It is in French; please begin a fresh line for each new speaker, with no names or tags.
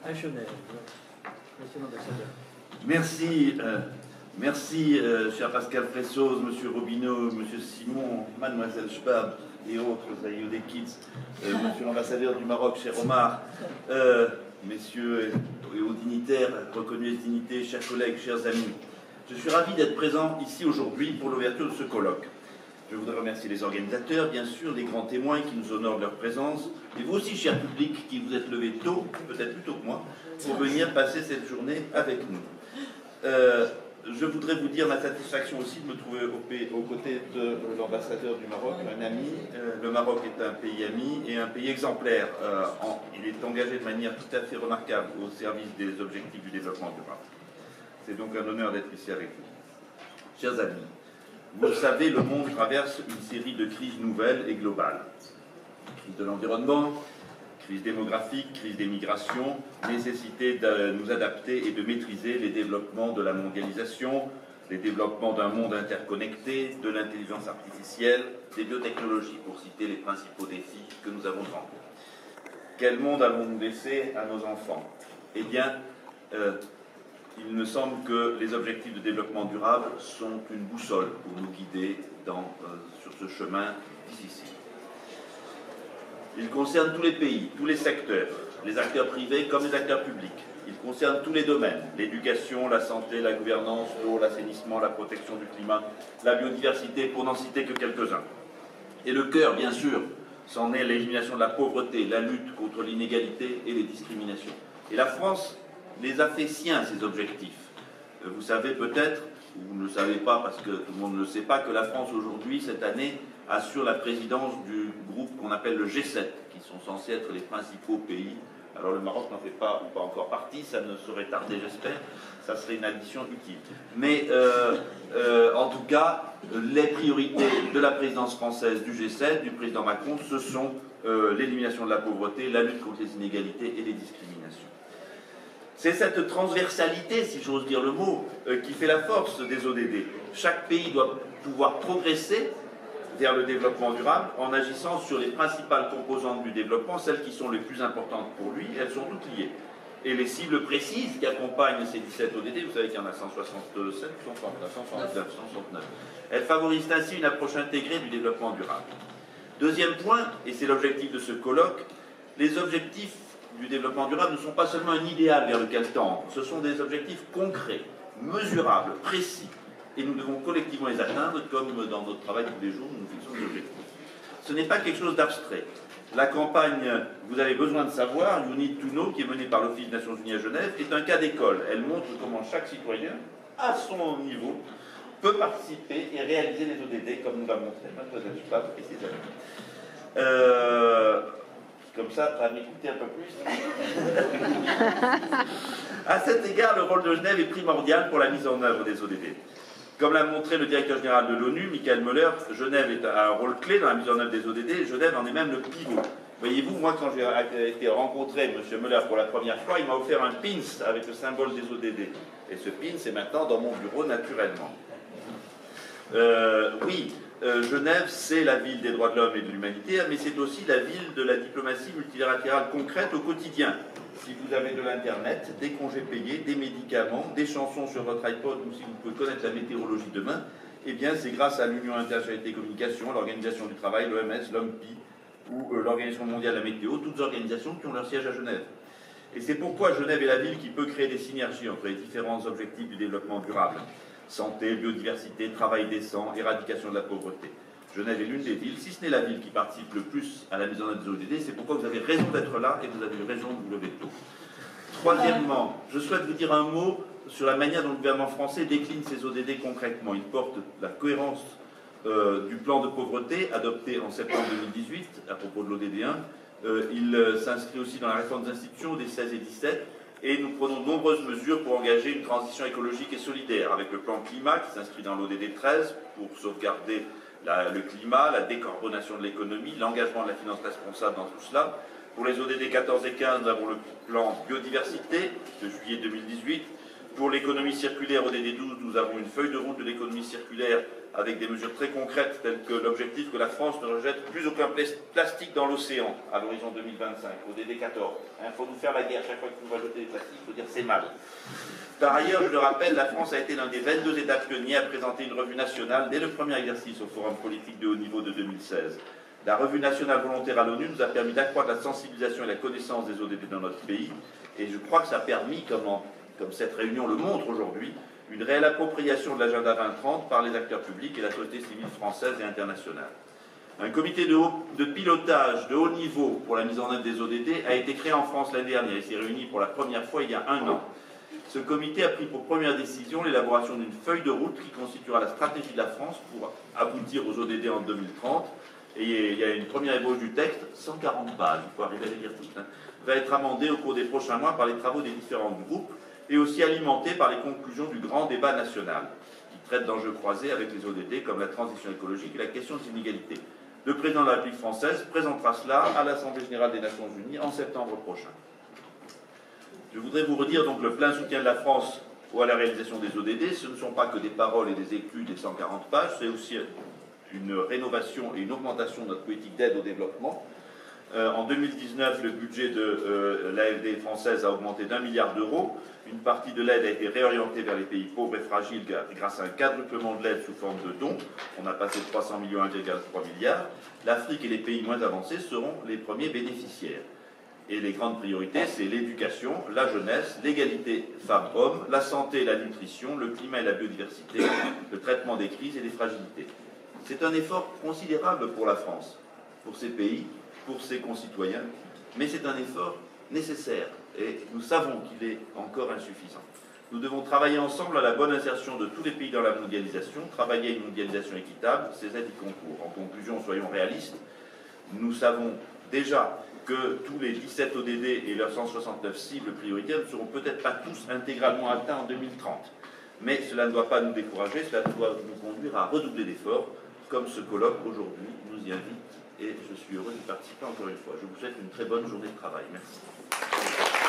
à Genève. Monsieur l'ambassadeur.
Merci, cher Pascal Fressoz, monsieur Robineau, monsieur Simon, mademoiselle Schwab et autres aïeux des kids, monsieur l'ambassadeur du Maroc, cher Omar, messieurs et aux dignitaires, reconnus dignités, chers collègues, chers amis. Je suis ravi d'être présent ici aujourd'hui pour l'ouverture de ce colloque. Je voudrais remercier les organisateurs, bien sûr, les grands témoins qui nous honorent de leur présence, et vous aussi, cher public, qui vous êtes levés tôt, peut-être plus tôt que moi, pour venir passer cette journée avec nous. Je voudrais vous dire ma satisfaction aussi de me trouver aux côtés de l'ambassadeur du Maroc, un ami. Le Maroc est un pays ami et un pays exemplaire. Il est engagé de manière tout à fait remarquable au service des objectifs du développement durable. C'est donc un honneur d'être ici avec vous. Chers amis, vous le savez, le monde traverse une série de crises nouvelles et globales. Crise de l'environnement, crise démographique, crise des migrations, nécessité de nous adapter et de maîtriser les développements de la mondialisation, les développements d'un monde interconnecté, de l'intelligence artificielle, des biotechnologies, pour citer les principaux défis que nous avons devant nous. Quel monde allons-nous laisser à nos enfants? Eh bien, il me semble que les objectifs de développement durable sont une boussole pour nous guider sur ce chemin difficile. Ils concernent tous les pays, tous les secteurs, les acteurs privés comme les acteurs publics. Ils concernent tous les domaines, l'éducation, la santé, la gouvernance, l'eau, l'assainissement, la protection du climat, la biodiversité, pour n'en citer que quelques-uns. Et le cœur, bien sûr, c'en est l'élimination de la pauvreté, la lutte contre l'inégalité et les discriminations. Et la France les a fait siens, ces objectifs. Vous savez peut-être, ou vous ne le savez pas parce que tout le monde ne le sait pas, que la France aujourd'hui, cette année, assure la présidence du groupe qu'on appelle le G7, qui sont censés être les principaux pays. Alors le Maroc n'en fait pas encore partie, ça ne saurait tarder, j'espère, ça serait une addition utile. Mais en tout cas, les priorités de la présidence française du G7, du président Macron, ce sont l'élimination de la pauvreté, la lutte contre les inégalités et les discriminations. C'est cette transversalité, si j'ose dire le mot, qui fait la force des ODD. Chaque pays doit pouvoir progresser vers le développement durable en agissant sur les principales composantes du développement, celles qui sont les plus importantes pour lui, elles sont toutes liées. Et les cibles précises qui accompagnent ces 17 ODD, vous savez qu'il y en a 167, 169, elles favorisent ainsi une approche intégrée du développement durable. Deuxième point, et c'est l'objectif de ce colloque, les objectifs du développement durable ne sont pas seulement un idéal vers lequel tendre, ce sont des objectifs concrets, mesurables, précis. Et nous devons collectivement les atteindre, comme dans notre travail tous les jours, nous nous fixons des objectifs. Ce n'est pas quelque chose d'abstrait. La campagne « Vous avez besoin de savoir », You Need to Know, qui est menée par l'Office des Nations Unies à Genève, est un cas d'école. Elle montre comment chaque citoyen, à son niveau, peut participer et réaliser les ODD, comme nous l'a montré Mademoiselle Schwab et ses amis. Comme ça, tu vas m'écouter un peu plus. À cet égard, le rôle de Genève est primordial pour la mise en œuvre des ODD. Comme l'a montré le directeur général de l'ONU, Michael Müller, Genève a un rôle clé dans la mise en œuvre des ODD. Genève en est même le pivot. Voyez-vous, moi, quand j'ai été rencontré M. Müller pour la première fois, il m'a offert un pins avec le symbole des ODD. Et ce pins est maintenant dans mon bureau naturellement. Genève, c'est la ville des droits de l'homme et de l'humanité, mais c'est aussi la ville de la diplomatie multilatérale concrète au quotidien. Si vous avez de l'Internet, des congés payés, des médicaments, des chansons sur votre iPod, ou si vous pouvez connaître la météorologie demain, eh bien c'est grâce à l'Union internationale des communications, l'Organisation du travail, l'OMS, l'OMPI, ou l'Organisation mondiale de la météo, toutes organisations qui ont leur siège à Genève. Et c'est pourquoi Genève est la ville qui peut créer des synergies entre les différents objectifs du développement durable. Santé, biodiversité, travail décent, éradication de la pauvreté. Genève est l'une des villes, si ce n'est la ville qui participe le plus à la mise en œuvre des ODD, c'est pourquoi vous avez raison d'être là et vous avez raison de vous lever tôt. Troisièmement, je souhaite vous dire un mot sur la manière dont le gouvernement français décline ses ODD concrètement. Il porte la cohérence du plan de pauvreté adopté en septembre 2018 à propos de l'ODD 1. Il s'inscrit aussi dans la réforme des institutions des 16 et 17. Et nous prenons de nombreuses mesures pour engager une transition écologique et solidaire, avec le plan climat qui s'inscrit dans l'ODD 13 pour sauvegarder le climat, la décarbonation de l'économie, l'engagement de la finance responsable dans tout cela. Pour les ODD 14 et 15, nous avons le plan biodiversité de juillet 2018, Pour l'économie circulaire ODD 12, nous avons une feuille de route de l'économie circulaire avec des mesures très concrètes telles que l'objectif que la France ne rejette plus aucun plastique dans l'océan à l'horizon 2025, ODD 14. Il faut nous faire la guerre chaque fois que nous va jeter des plastiques, il faut dire c'est mal. Par ailleurs, je le rappelle, la France a été l'un des 22 États pionniers à présenter une revue nationale dès le premier exercice au Forum politique de haut niveau de 2016. La revue nationale volontaire à l'ONU nous a permis d'accroître la sensibilisation et la connaissance des ODD dans notre pays, et je crois que ça a permis, comme cette réunion le montre aujourd'hui, une réelle appropriation de l'agenda 2030 par les acteurs publics et la société civile française et internationale. Un comité de pilotage de haut niveau pour la mise en œuvre des ODD a été créé en France l'année dernière. Il s'est réuni pour la première fois il y a 1 an. Ce comité a pris pour première décision l'élaboration d'une feuille de route qui constituera la stratégie de la France pour aboutir aux ODD en 2030. Et il y a une première ébauche du texte, 140 pages, il faut arriver à les lire toutes, va être amendée au cours des prochains mois par les travaux des différents groupes et aussi alimentée par les conclusions du grand débat national qui traite d'enjeux croisés avec les ODD comme la transition écologique et la question des inégalités. Le président de la République française présentera cela à l'Assemblée générale des Nations Unies en septembre prochain. Je voudrais vous redire donc le plein soutien de la France à la réalisation des ODD. Ce ne sont pas que des paroles et des écus des 140 pages, c'est aussi une rénovation et une augmentation de notre politique d'aide au développement. En 2019, le budget de l'AFD française a augmenté d'1 milliard d'euros. Une partie de l'aide a été réorientée vers les pays pauvres et fragiles grâce à un quadruplement de l'aide sous forme de dons. On a passé de 300 millions à 1,3 milliard. L'Afrique et les pays moins avancés seront les premiers bénéficiaires. Et les grandes priorités, c'est l'éducation, la jeunesse, l'égalité femmes-hommes, la santé et la nutrition, le climat et la biodiversité, le traitement des crises et des fragilités. C'est un effort considérable pour la France, pour ses pays, pour ses concitoyens, mais c'est un effort nécessaire et nous savons qu'il est encore insuffisant. Nous devons travailler ensemble à la bonne insertion de tous les pays dans la mondialisation, travailler à une mondialisation équitable, ces aides y concourent. En conclusion, soyons réalistes, nous savons déjà que tous les 17 ODD et leurs 169 cibles prioritaires ne seront peut-être pas tous intégralement atteints en 2030. Mais cela ne doit pas nous décourager, cela doit nous conduire à redoubler d'efforts, comme ce colloque aujourd'hui nous y invite. Et je suis heureux d'y participer encore une fois. Je vous souhaite une très bonne journée de travail. Merci.